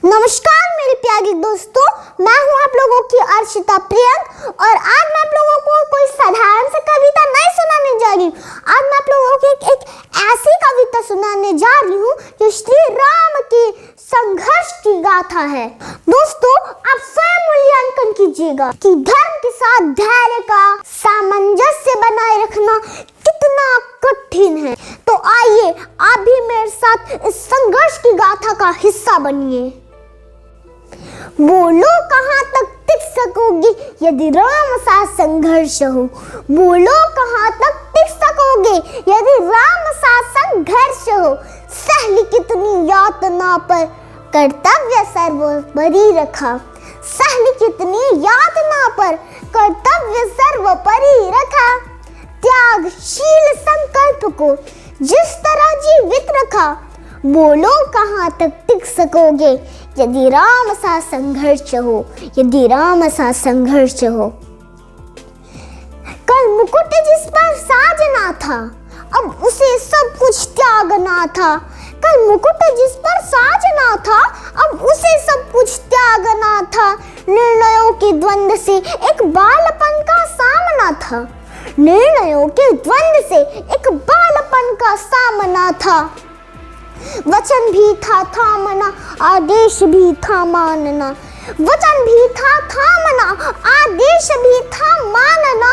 नमस्कार मेरे प्यारे दोस्तों, मैं हूं आप लोगों की अर्शिता प्रियंक और आज मैं आप लोगों को कोई साधारण सी कविता नहीं सुनाने जा रही हूँ। आज मैं आप लोगों को एक ऐसी कविता सुनाने जा रही हूँ जो श्री राम की संघर्ष की गाथा है। दोस्तों, आप स्वयं मूल्यांकन कीजिएगा कि धर्म के साथ धैर्य का सामंजस्य बनाए रखना कितना कठिन है। तो आइए आप भी मेरे साथ इस संघर्ष की गाथा का हिस्सा बनिए। बोलो कहाँ तक टिक सकोगे यदि राम सा संघर्ष हो। बोलो कहाँ तक टिक सकोगे यदि राम सा संघर्ष हो। सहली कितनी यातना पर कर्तव्य सर्वोपरि रखा। सहली कितनी यातना पर कर्तव्य सर्वोपरि रखा। त्यागशील संकल्प को जिस तरह जीवित रखा। बोलो कहाँ तक टिक सकोगे यदि राम सा संघर्ष हो। यदि राम सा संघर्ष हो। कल मुकुट जिस पर साजना था, अब उसे सब कुछ त्यागना था। कल मुकुट जिस पर साजना था, अब उसे सब कुछ त्यागना था। निर्णयों के द्वंद्व से एक बालपन का सामना था। निर्णयों के द्वंद्व से एक बालपन का सामना था। वचन भी था थामना, आदेश भी था मानना। वचन भी था थामना, आदेश भी था मानना।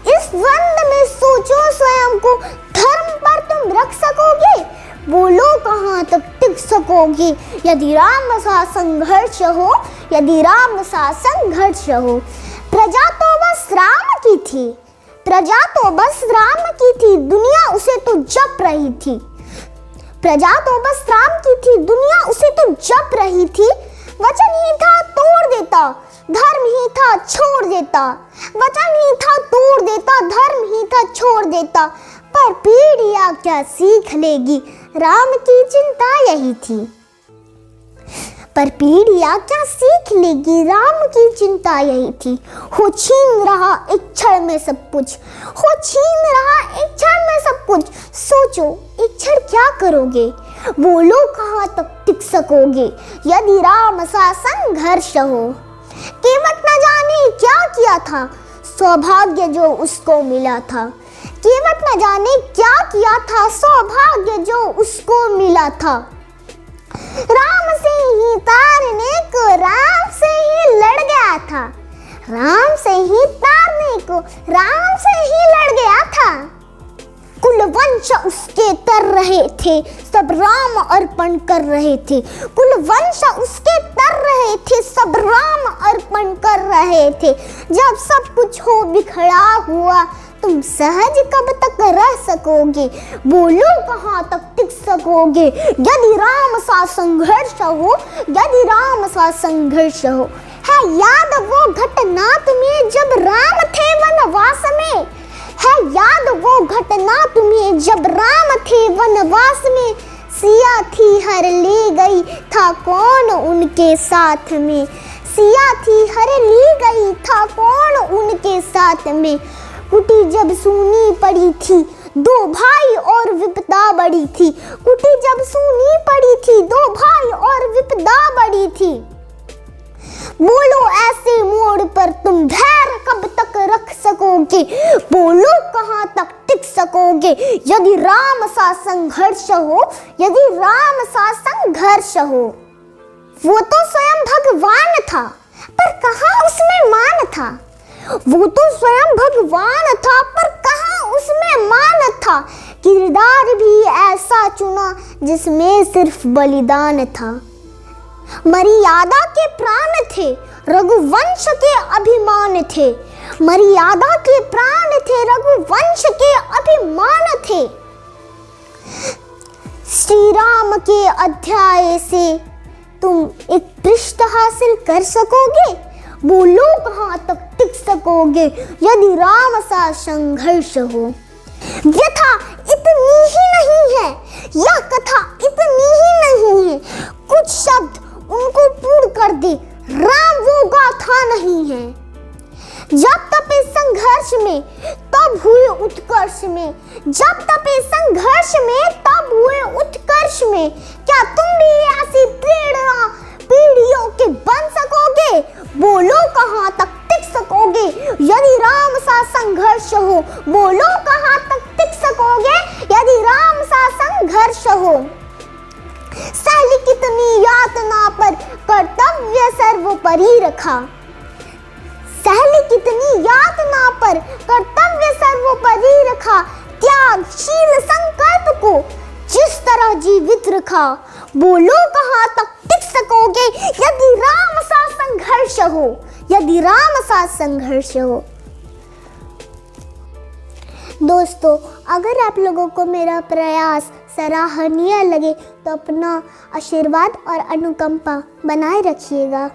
इस द्वंद्व में सोचो स्वयं को, धर्म पर तुम रख सकोगे। बोलो कहाँ तक टिक सकोगे यदि राम सा संघर्ष हो। यदि राम सा संघर्ष हो। प्रजा तो बस राम की थी। प्रजा तो बस राम की थी, दुनिया उसे तो जप रही थी। प्रजा तो बस राम की थी, दुनिया उसे तो जप रही थी। वचन ही था तोड़ देता, धर्म ही था छोड़ देता। वचन ही था तोड़ देता, धर्म ही था छोड़ देता। पर पीढ़ियां क्या सीख लेगी, राम की चिंता यही थी। पर पीढ़ियां क्या सीख लेगी, राम की चिंता यही थी। हो छीन रहा एक क्षण में सब कुछ। हो छीन रहा एक क्षण में सब कुछ। सोचो एक क्षण क्या करोगे। बोलो कहाँ तक टिक सकोगे यदि राम सा संघर्ष हो। केवट न जाने क्या किया था, सौभाग्य जो उसको मिला था। केवट न जाने क्या किया था, सौभाग्य जो उसको मिला था। राम से ही तारने को राम से ही लड़ गया था। राम से ही तारने को राम से ही लड़ गया था। कुलवंश उसके तर रहे थे, सब राम अर्पण कर रहे थे। कुलवंश उसके तर रहे थे, सब राम अर्पण कर रहे थे। जब सब कुछ हो बिखरा हुआ, तुम सहज कब तक रह सकोगे। बोलो कहाँ तक टिक सकोगे यदि राम सा संघर्ष हो। यदि राम सा संघर्ष हो। है याद वो घटना तुम्हें जब राम थे वनवास में। है याद वो घटना तुम्हें जब राम थे वनवास में। सिया थी हर ले गई था कौन उनके साथ में। सिया थी हर ले गई था कौन उनके साथ में। कुटी जब सूनी पड़ी थी, दो भाई और विपदा बड़ी थी। कुटी जब सूनी पड़ी थी, दो भाई और विपदा बड़ी थी। बोलो ऐसे मोड़ पर तुम धैर्य कब तक रख सकोगे। बोलो कहाँ तक टिक सकोगे यदि राम सा संघर्ष हो। यदि राम सा संघर्ष हो। वो तो स्वयं भगवान था, पर कहाँ उसमें मान था। वो तो स्वयं भगवान था, पर कहाँ उसमें मान था। किरदार भी ऐसा चुना जिसमें सिर्फ बलिदान था। मर्यादा के प्राण थे, रघुवंश के अभिमान थे। मर्यादा के प्राण थे, रघुवंश के अभिमान थे। श्री राम के अध्याय से तुम एक पृष्ठ हासिल कर सकोगे। बोलो कहाँ तक टिक सकोगे यदि राम सा संघर्ष हो। व्यथा इतनी ही नहीं है, यह कथा इतनी ही नहीं है। कुछ शब्द उनको पूर्ण कर दे, राम वो गाथा नहीं है। जब तपे संघर्ष में तब हुए उत्कर्ष में। जब तपे संघर्ष में तब हुए उत्कर्ष में। क्या तुम भी ऐसी प्रेरणा हो। बोलो कहाँ तक टिक सकोगे यदि राम सा संघर्ष हो। सहली कितनी यातना पर कर्तव्य सर्वोपरि रखा। सहली कितनी यातना पर कर्तव्य सर्वोपरि रखा। त्यागशील संकल्प को जिस तरह जीवित रखा। बोलो कहाँ तक टिक सकोगे यदि राम सा संघर्ष हो, यदि राम सा संघर्ष हो। दोस्तों, अगर आप लोगों को मेरा प्रयास सराहनीय लगे तो अपना आशीर्वाद और अनुकंपा बनाए रखिएगा।